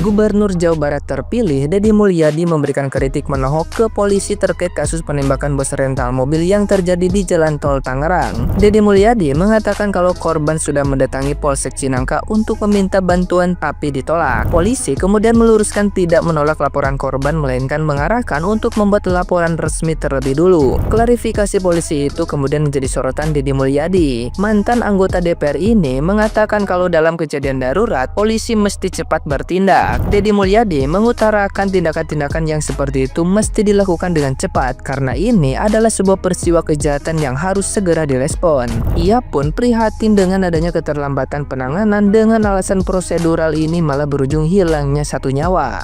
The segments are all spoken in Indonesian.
Gubernur Jawa Barat terpilih Deddy Mulyadi memberikan kritik menohok ke polisi terkait kasus penembakan bos rental mobil yang terjadi di Jalan Tol Tangerang. Deddy Mulyadi mengatakan kalau korban sudah mendatangi Polsek Cinangka untuk meminta bantuan tapi ditolak. Polisi kemudian meluruskan tidak menolak laporan korban melainkan mengarahkan untuk membuat laporan resmi terlebih dulu. Klarifikasi polisi itu kemudian menjadi sorotan Deddy Mulyadi. Mantan anggota DPR ini mengatakan kalau dalam kejadian darurat polisi mesti cepat bertindak. Deddy Mulyadi mengutarakan tindakan-tindakan yang seperti itu mesti dilakukan dengan cepat karena ini adalah sebuah peristiwa kejahatan yang harus segera direspon. Ia pun prihatin dengan adanya keterlambatan penanganan dengan alasan prosedural ini malah berujung hilangnya satu nyawa.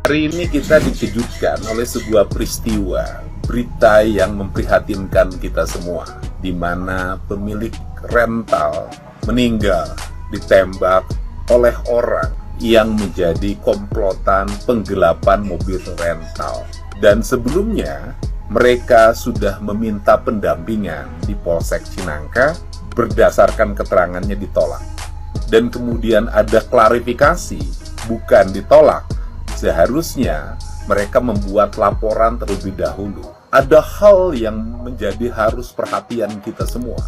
Hari ini kita dikejutkan oleh sebuah peristiwa berita yang memprihatinkan kita semua, di mana pemilik rental meninggal ditembak oleh orang yang menjadi komplotan penggelapan mobil rental. Dan sebelumnya mereka sudah meminta pendampingan di Polsek Cinangka, berdasarkan keterangannya ditolak. Dan kemudian ada klarifikasi, bukan ditolak. Seharusnya mereka membuat laporan terlebih dahulu. Ada hal yang menjadi harus perhatian kita semua,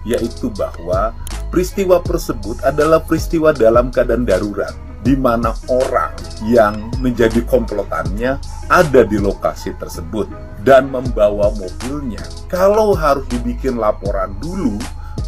yaitu bahwa peristiwa tersebut adalah peristiwa dalam keadaan darurat, di mana orang yang menjadi komplotannya ada di lokasi tersebut dan membawa mobilnya. Kalau harus dibikin laporan dulu,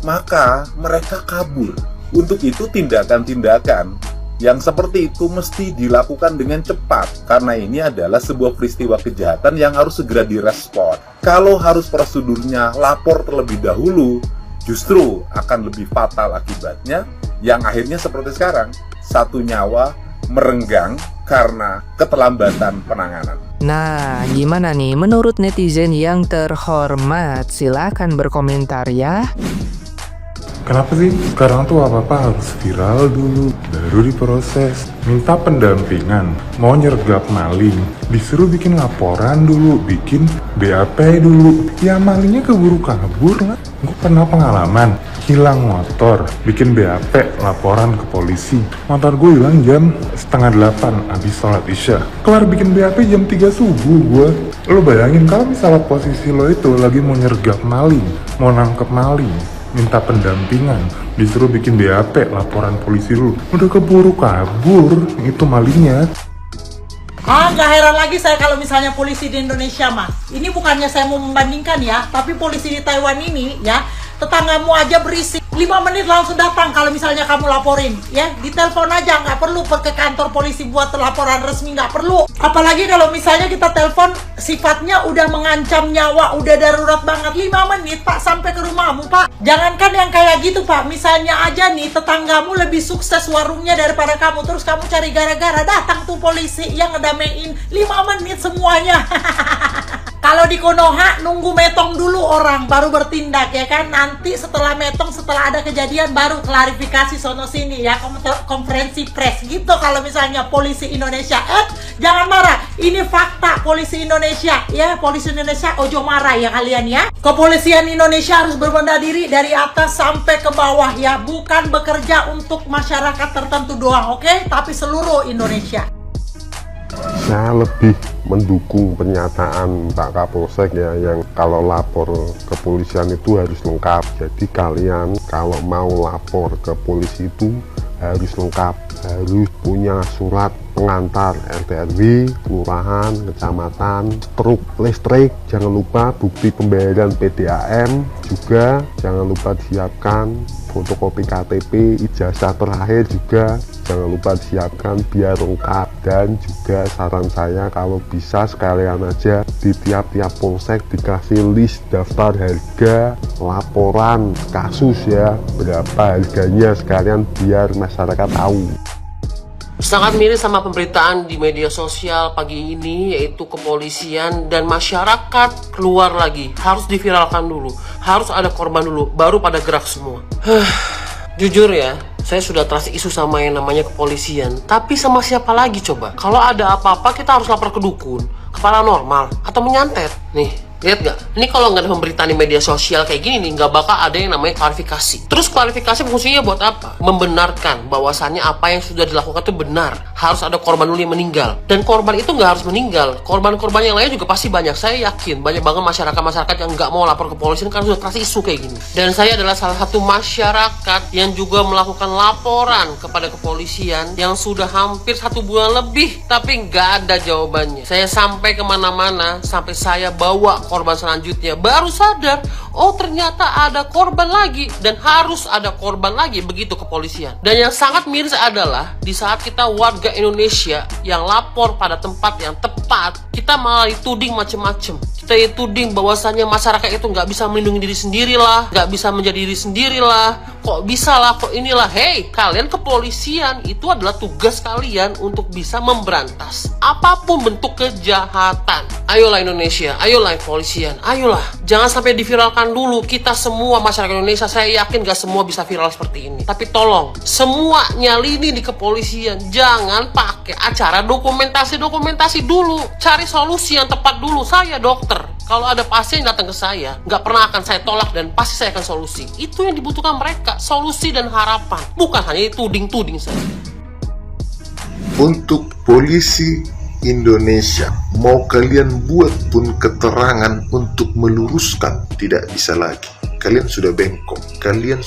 maka mereka kabur. Untuk itu tindakan-tindakan yang seperti itu mesti dilakukan dengan cepat, karena ini adalah sebuah peristiwa kejahatan yang harus segera direspon. Kalau harus prosedurnya lapor terlebih dahulu, justru akan lebih fatal akibatnya, yang akhirnya seperti sekarang, satu nyawa merenggang karena keterlambatan penanganan. Nah, gimana nih menurut netizen yang terhormat? Silakan berkomentar ya. Kenapa sih sekarang tuh apa-apa harus viral dulu, baru diproses? Minta pendampingan, mau nyergap maling, disuruh bikin laporan dulu, bikin BAP dulu. Ya malingnya keburu kabur lah. Gue pernah pengalaman, hilang motor, bikin BAP, laporan ke polisi. Motor gue hilang jam 7:30 abis sholat isya. Kelar bikin BAP jam 3 subuh gue. Lo bayangin kalau misalnya posisi lo itu lagi mau nyergap maling, mau nangkep maling, minta pendampingan, disuruh bikin BAP, laporan polisi dulu, udah keburu kabur itu malingnya. Nggak heran lagi saya kalau misalnya polisi di Indonesia, Mas. Ini bukannya saya mau membandingkan ya, tapi polisi di Taiwan ini ya, tetanggamu aja berisik. 5 menit langsung datang kalau misalnya kamu laporin ya, ditelepon aja, nggak perlu ke kantor polisi buat laporan resmi, nggak perlu. Apalagi kalau misalnya kita telepon sifatnya udah mengancam nyawa, udah darurat banget, 5 menit Pak sampai ke rumahmu Pak. Jangankan yang kayak gitu Pak, misalnya aja nih tetanggamu lebih sukses warungnya daripada kamu, terus kamu cari gara-gara, datang tuh polisi yang ngedamein 5 menit semuanya. Kalau di Konoha nunggu metong dulu orang baru bertindak ya kan. Nanti setelah metong, setelah ada kejadian baru klarifikasi sono sini ya, konferensi pers gitu. Kalau misalnya polisi Indonesia, jangan marah. Ini fakta polisi Indonesia ya, polisi Indonesia ojo marah ya kalian ya. Kepolisian Indonesia harus berbenah diri dari atas sampai ke bawah ya, bukan bekerja untuk masyarakat tertentu doang, oke? Tapi seluruh Indonesia. Saya lebih mendukung pernyataan Pak Kapolsek ya, yang kalau lapor kepolisian itu harus lengkap. Jadi kalian kalau mau lapor ke polisi itu harus lengkap, harus punya surat pengantar RT RW, kelurahan, kecamatan, struk, listrik, jangan lupa bukti pembayaran PDAM, juga jangan lupa disiapkan fotokopi KTP, ijazah terakhir juga jangan lupa disiapkan biar lengkap. Dan juga saran saya kalau bisa sekalian aja di tiap-tiap polsek dikasih list daftar harga laporan kasus ya, berapa harganya sekalian biar masyarakat tahu. Sangat mirip sama pemberitaan di media sosial pagi ini, yaitu kepolisian dan masyarakat keluar lagi. Harus diviralkan dulu, harus ada korban dulu, baru pada gerak semua. Jujur ya, saya sudah trust isu sama yang namanya kepolisian. Tapi sama siapa lagi coba? Kalau ada apa-apa kita harus lapor ke dukun, ke paranormal, atau menyantet. Nih, Lihat nggak? Ini kalau nggak ada pemberitaan di media sosial kayak gini nih, nggak bakal ada yang namanya klarifikasi. Terus klarifikasi fungsinya buat apa? Membenarkan bahwasannya apa yang sudah dilakukan itu benar. Harus ada korban dulu yang meninggal. Dan korban itu nggak harus meninggal. Korban-korban yang lain juga pasti banyak. Saya yakin banyak banget masyarakat-masyarakat yang nggak mau lapor ke polisi karena sudah terasa isu kayak gini. Dan saya adalah salah satu masyarakat yang juga melakukan laporan kepada kepolisian yang sudah hampir 1 bulan lebih, tapi nggak ada jawabannya. Saya sampai kemana-mana, sampai saya bawa korban selanjutnya, baru sadar, oh ternyata ada korban lagi, dan harus ada korban lagi begitu kepolisian. Dan yang sangat miris adalah di saat kita warga Indonesia yang lapor pada tempat yang tepat, kita malah dituding macem-macem. Kita dituding bahwasannya masyarakat itu nggak bisa melindungi diri sendiri lah, nggak bisa menjadi diri sendiri lah, kok bisa lah, kok inilah. Hey, kalian kepolisian, itu adalah tugas kalian untuk bisa memberantas apapun bentuk kejahatan. Ayolah Indonesia, ayolah kepolisian, ayolah. Jangan sampai diviralkan dulu. Kita semua masyarakat Indonesia, saya yakin gak semua bisa viral seperti ini. Tapi tolong, semuanya lini di kepolisian. Jangan pakai acara dokumentasi dulu. Cari solusi yang tepat dulu. Saya dokter. Kalau ada pasien datang ke saya, nggak pernah akan saya tolak dan pasti saya akan solusi. Itu yang dibutuhkan mereka, solusi dan harapan. Bukan hanya tuding-tuding saja. Untuk polisi Indonesia, mau kalian buat pun keterangan untuk meluruskan, tidak bisa lagi. Kalian sudah bengkok, kalian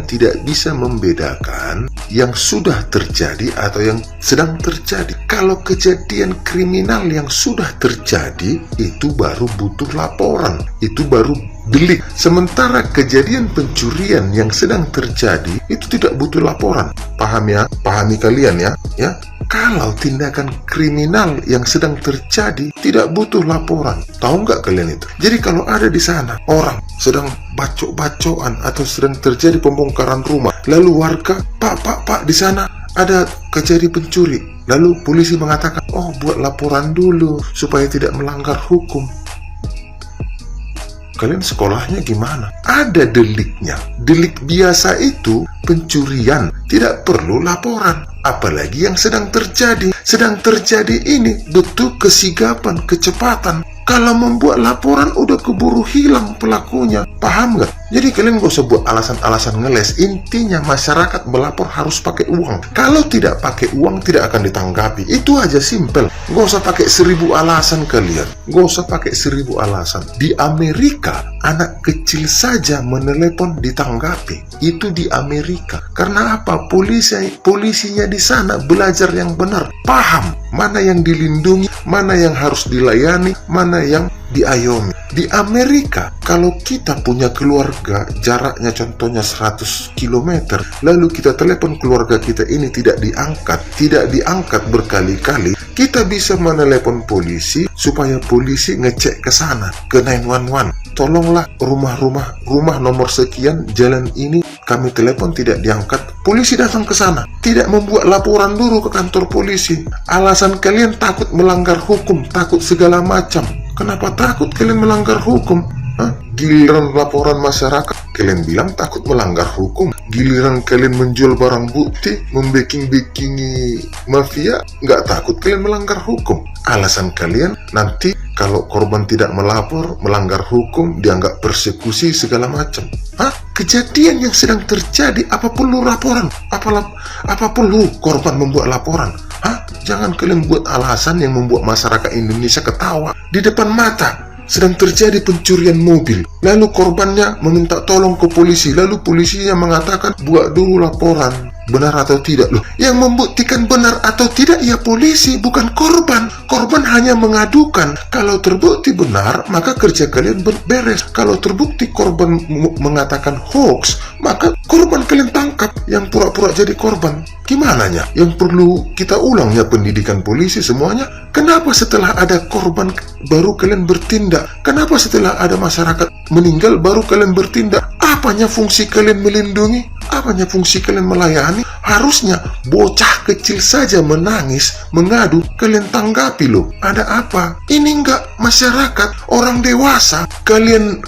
tidak bisa membedakan yang sudah terjadi atau yang sedang terjadi. Kalau kejadian kriminal yang sudah terjadi, itu baru butuh laporan, itu baru delik. Sementara kejadian pencurian yang sedang terjadi, itu tidak butuh laporan. Paham ya? Pahami kalian ya? Kalau tindakan kriminal yang sedang terjadi tidak butuh laporan. Tahu nggak kalian itu? Jadi kalau ada di sana orang sedang bacok-bacokan atau sedang terjadi pembongkaran rumah, lalu warga, Pak, di sana ada kejadian pencuri. Lalu polisi mengatakan, oh buat laporan dulu supaya tidak melanggar hukum. Kalian sekolahnya gimana? Ada deliknya. Delik biasa itu pencurian, tidak perlu laporan. Apalagi yang sedang terjadi. Sedang terjadi ini butuh kesigapan, kecepatan. Kalau membuat laporan udah keburu hilang pelakunya. Paham nggak? Jadi kalian gak usah buat alasan-alasan ngeles. Intinya masyarakat melapor harus pakai uang. Kalau tidak pakai uang tidak akan ditanggapi. Itu aja simpel. Gak usah pakai 1000 alasan kalian. Gak usah pakai 1000 alasan. Di Amerika anak kecil saja menelepon ditanggapi. Itu di Amerika. Karena apa? Polisinya di sana belajar yang benar. Paham mana yang dilindungi, mana yang harus dilayani, mana yang diayomi. Di Amerika, kalau kita punya keluarga, jaraknya contohnya 100 km, lalu kita telepon keluarga kita ini tidak diangkat berkali-kali, kita bisa menelepon polisi supaya polisi ngecek ke sana, ke 911. Tolonglah rumah nomor sekian, jalan ini kami telepon tidak diangkat. Polisi datang ke sana, tidak membuat laporan dulu ke kantor polisi. Alasan kalian takut melanggar hukum, takut segala macam. Kenapa takut kalian melanggar hukum? Giliran laporan masyarakat, kalian bilang takut melanggar hukum. Giliran kalian menjual barang bukti, membacking-backingi mafia, nggak takut kalian melanggar hukum. Alasan kalian nanti kalau korban tidak melapor, melanggar hukum, dianggap persekusi segala macam. Kejadian yang sedang terjadi, apa perlu laporan? Apa perlu korban membuat laporan? Jangan kalian buat alasan yang membuat masyarakat Indonesia ketawa. Di depan mata sedang terjadi pencurian mobil, lalu korbannya meminta tolong ke polisi, lalu polisinya mengatakan buat dulu laporan. Benar atau tidak? Loh, yang membuktikan benar atau tidak ya polisi, bukan korban. Korban hanya mengadukan. Kalau terbukti benar, maka kerja kalian beres. Kalau terbukti korban mengatakan hoax, maka korban kalian tangkap yang pura-pura jadi korban. Gimana ya? Yang perlu kita ulangnya pendidikan polisi semuanya. Kenapa setelah ada korban baru kalian bertindak? Kenapa setelah ada masyarakat meninggal baru kalian bertindak? Apanya fungsi kalian melindungi? Apanya fungsi kalian melayani? Harusnya bocah kecil saja menangis, mengadu, kalian tanggapi loh. Ada apa? Ini enggak masyarakat, orang dewasa. Kalian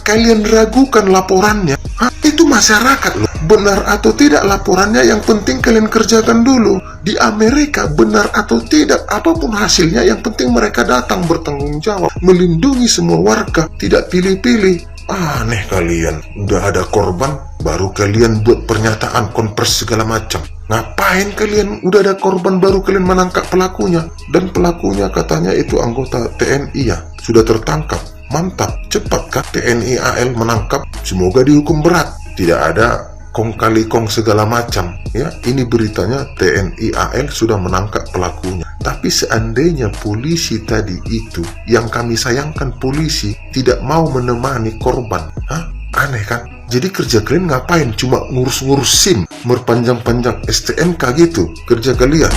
ragukan laporannya. Hah? Itu masyarakat loh. Benar atau tidak laporannya, yang penting kalian kerjakan dulu. Di Amerika, benar atau tidak, apapun hasilnya, yang penting mereka datang bertanggung jawab, melindungi semua warga, tidak pilih-pilih. Aneh kalian, udah ada korban, baru kalian buat pernyataan konversi segala macam. Ngapain kalian udah ada korban baru kalian menangkap pelakunya? Dan pelakunya katanya itu anggota TNI ya, sudah tertangkap. Mantap, cepat kah TNI AL menangkap? Semoga dihukum berat. Tidak ada kong kali kong segala macam ya. Ini beritanya TNI AL sudah menangkap pelakunya. Tapi seandainya polisi tadi itu, yang kami sayangkan polisi tidak mau menemani korban, aneh kan? Jadi kerja kalian ngapain? Cuma ngurus-ngurus SIM, merpanjang-panjang STNK gitu kerja kalian.